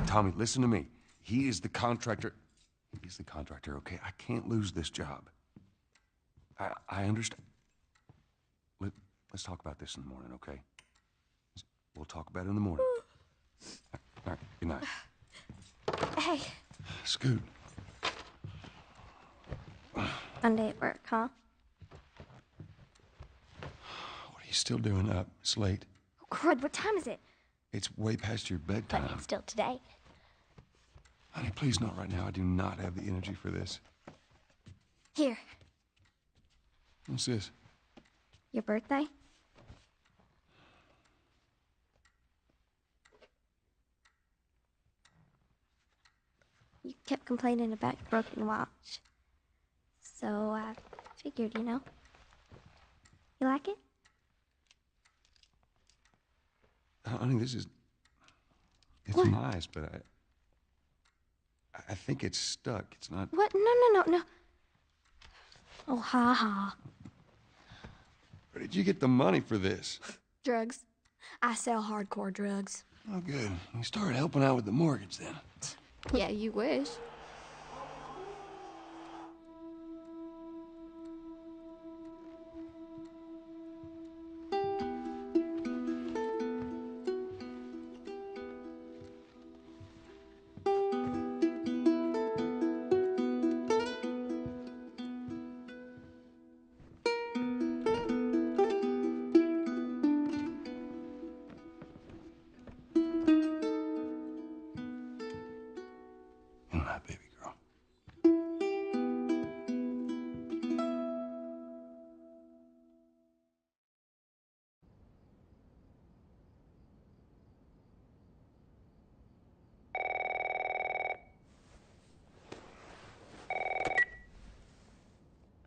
Tommy, listen to me. He is the contractor. He's the contractor, okay? I can't lose this job. I understand. Let's talk about this in the morning, okay? We'll talk about it in the morning. All right, good night. Hey. Scoot. Monday at work, huh? What are you still doing up? It's late. Oh, crud, what time is it? It's way past your bedtime. But it's still today. Honey, please not right now. I do not have the energy for this. Here. What's this? Your birthday? You kept complaining about your broken watch. So I figured, you know. You like it? Honey, this is... It's What? nice, but I think it's stuck. It's not... What? No. Oh, ha ha. Where did you get the money for this? Drugs. I sell hardcore drugs. Oh, good. You started helping out with the mortgage then. Yeah, you wish. Good night, baby girl.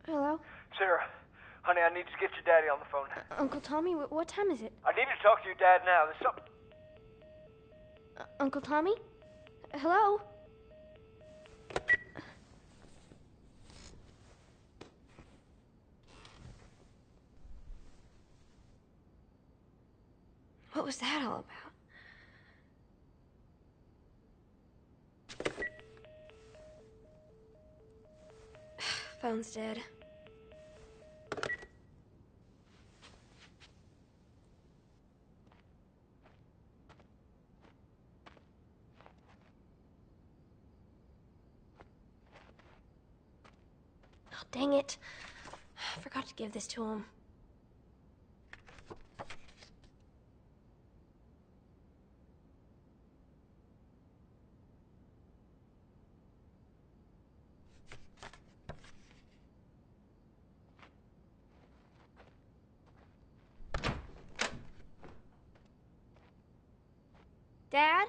Hello? Sarah, honey, I need to get your daddy on the phone. Uncle Tommy, what time is it? I need to talk to your dad now. There's something... Uncle Tommy? Hello? What was that all about? Phone's dead. Oh, dang it. I forgot to give this to him. Dad?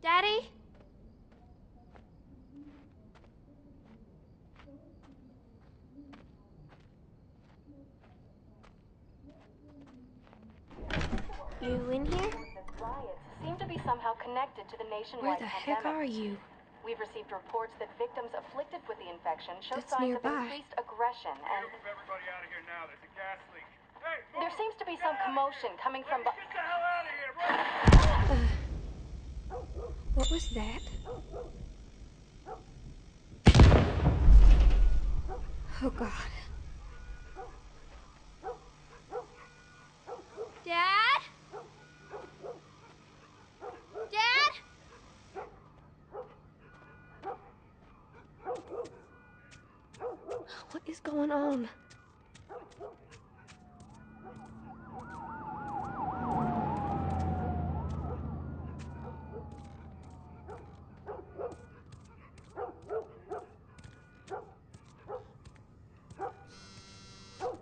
Daddy? You in here? Riots seem to be somehow connected to the nationwide Where the heck pandemic. are you? We've received reports that victims afflicted with the infection show That's signs nearby. of increased aggression, and Move everybody out of here now. There's a gas leak. Hey, move! there seems to be some commotion coming from... Get the hell out of here, run! What was that? Oh, God. Dad? Dad? What is going on?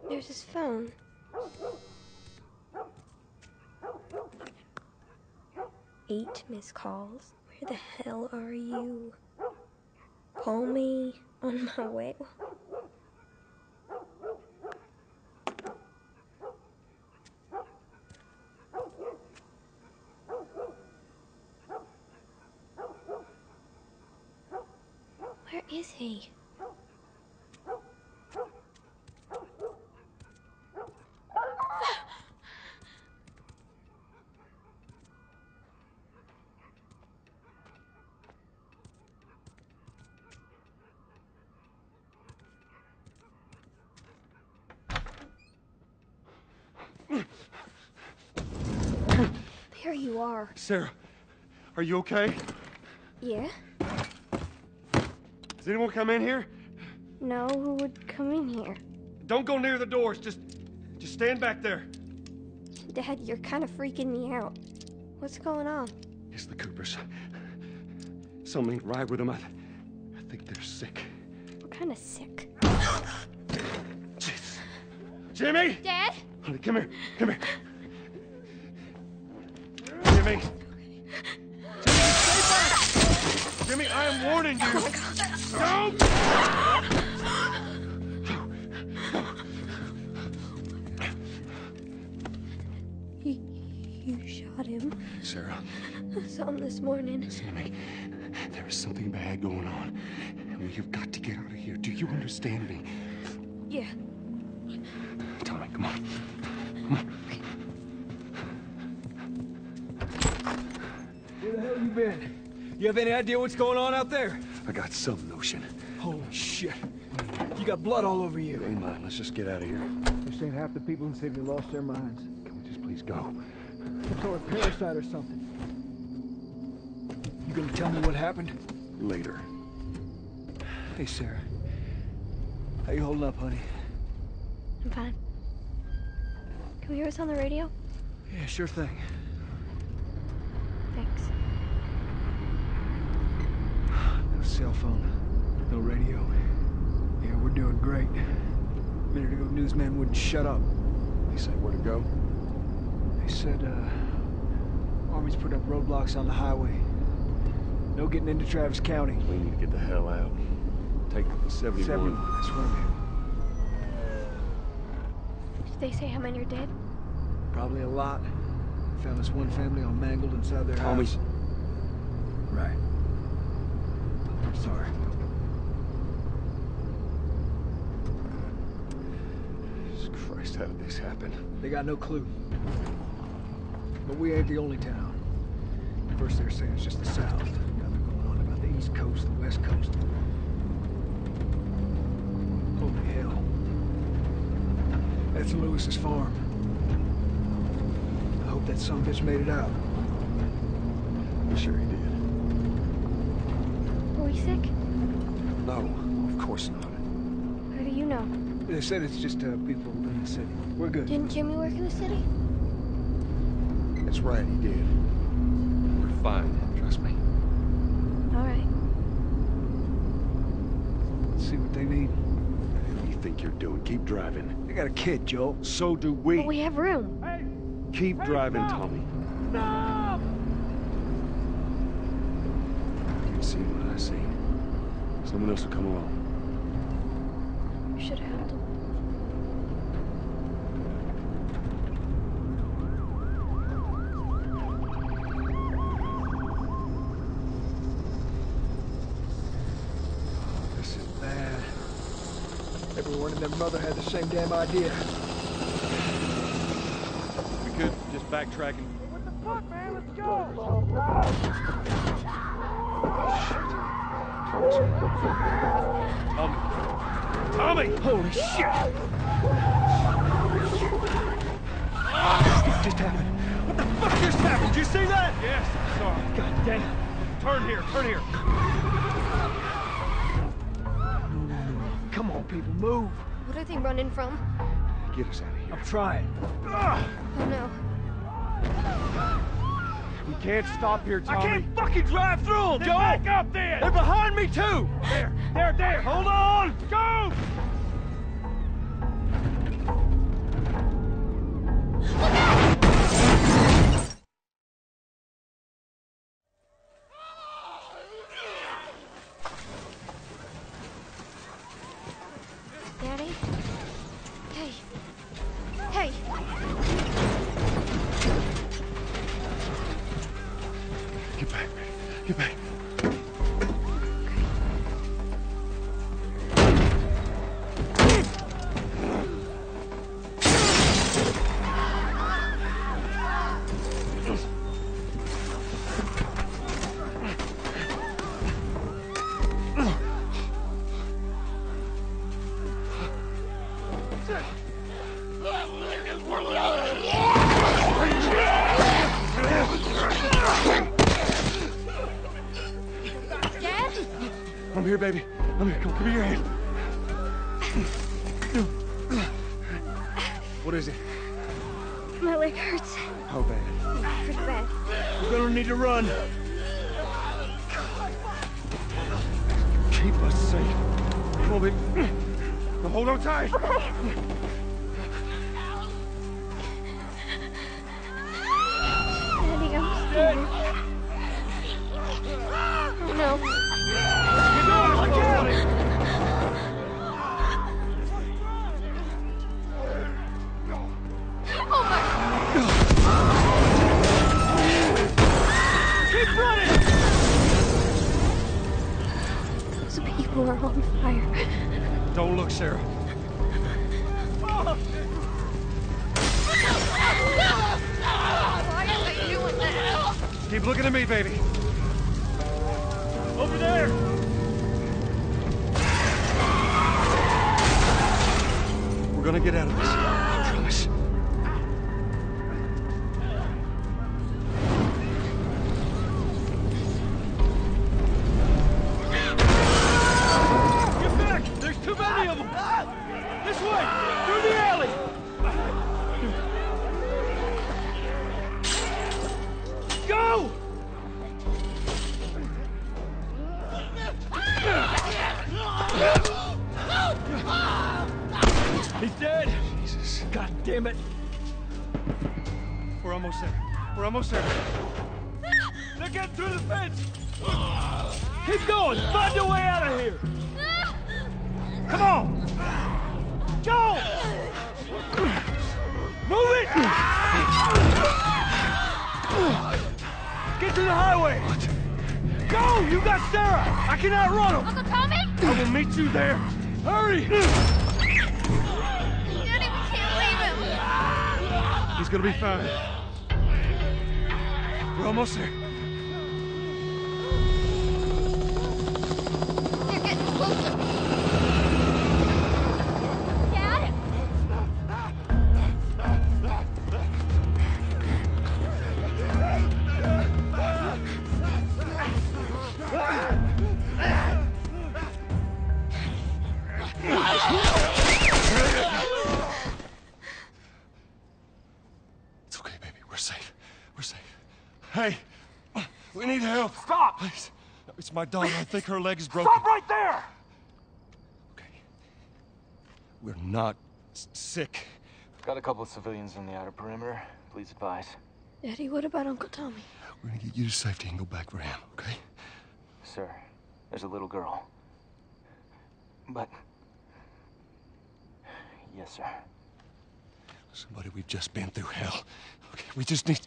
There's his phone. 8 missed calls. Where the hell are you? Call me on my way. Where is he? There you are. Sarah, are you okay? Yeah? Does anyone come in here? No, who would come in here? Don't go near the doors. Just stand back there. Dad, you're kind of freaking me out. What's going on? It's the Coopers. Something ain't right with them. I think they're sick. What kind of sick? Jesus. Jimmy! Dad? Honey, come here. Come here. Jimmy! Jimmy, stay back! Jimmy, I am warning you! Oh my God. Don't! You shot him. Sarah, I saw him this morning. listen to me. There is something bad going on, and we have got to get out of here. Do you understand me? Yeah. Tommy, come on. Come on. Where the hell you been? You have any idea what's going on out there? I got some notion. Holy shit. You got blood all over It you. ain't mine. Let's just get out of here. This ain't half the people in the city lost their minds. Can we just please go? Some sort of parasite or something. You gonna tell me what happened? Later. Hey, Sarah. How you holding up, honey? I'm fine. Can we hear us on the radio? Yeah, sure thing. Thanks. No cell phone. No radio. Yeah, we're doing great. A minute ago, newsman wouldn't shut up. They say where to go? They said, Army's put up roadblocks on the highway. No getting into Travis County. We need to get the hell out. Take 71. 71, that's where I'm Did they say how many are dead? headed. Probably a lot. Found this one family all mangled inside their Tommy's. house. Right. Sorry. Jesus Christ, how did this happen? They got no clue. But we ain't the only town. First they're saying it's just the South. Now they're going on about the East Coast, the West Coast. Holy hell. That's Lewis's farm. I hope that son-bitch made it out. I'm sure he did. Were we sick? No, of course not. How do you know? They said it's just people in the city. We're good. Didn't Jimmy work in the city? That's right, he did. We're fine, trust me. All right. Let's see what they need. What do you think you're doing? Keep driving. They got a kid, Joel. So do we. But we have room. Keep driving, Tommy. Stop! You can see what I see. Someone else will come along. You should have helped him. This is bad. Everyone and their mother had the same damn idea. We could just backtrack and... What the fuck, man? Let's go! Tommy! Holy shit! What just happened? What the fuck just happened? Did you see that? Yes, sorry. God damn. Turn here, turn here. Come on, people, move. What are they running from? Get us out of here. I'm trying. Oh no. We can't stop here, Tommy. I can't fucking drive through them, Joel! Back up then! They're behind me, too! There! Hold on! Go! Get back. I'm here, baby. I'm here. Come on, give me your hand. What is it? My leg hurts. How bad? Pretty bad. We're gonna need to run. Keep us safe. Come on, baby. Now hold on tight. Daddy, I'm scared. Oh no. Get going, look out! Oh my. Keep running! Those people are on fire. Don't look, Sarah. Why are they doing that? Keep looking at me, baby. Over there! We're gonna get out of this. I promise. Get back! There's too many of them! This way! Through the alley! Go! He's dead! Jesus. God damn it! We're almost there. We're almost there. They're getting through the fence! Keep going! Find your way out of here! Come on! Go! Move it! Get to the highway! What? Go! You got Sarah! I can outrun them! Uncle Tommy? I will meet you there! Hurry! Daddy, we can't leave him. He's gonna be fine. We're almost there. They're getting closer. Dad? It's okay, baby. We're safe. We're safe. Hey, we need help. Stop! Please. It's my daughter. I think her leg is broken. Stop right there! Okay. We're not sick. Got a couple of civilians in the outer perimeter. Please advise. Daddy, what about Uncle Tommy? We're gonna get you to safety and go back for him, okay? Sir, there's a little girl. But... Yes, sir. Somebody, we've just been through hell. Okay, we just need...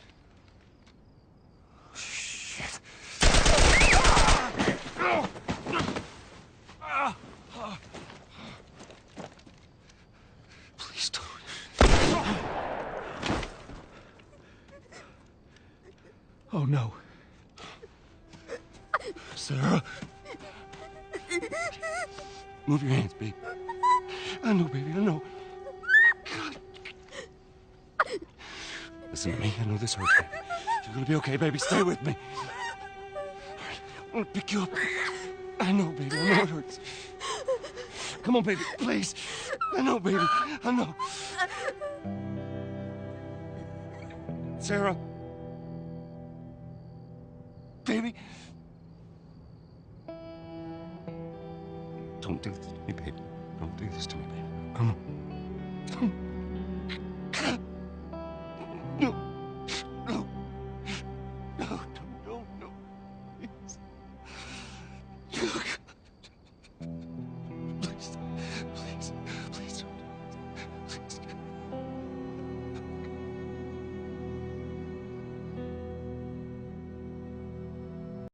Shit. Please don't. Oh no. Sarah. Move your hands, baby. I know, baby, I know. God. Listen to me. I know this hurts, baby. You're gonna be okay, baby. Stay with me. All right, I'm gonna pick you up. I know, baby. I know it hurts. Come on, baby. Please. I know, baby. I know. Sarah. Baby. Don't do this to me, baby. Don't do this to me, baby. Come on. Come on.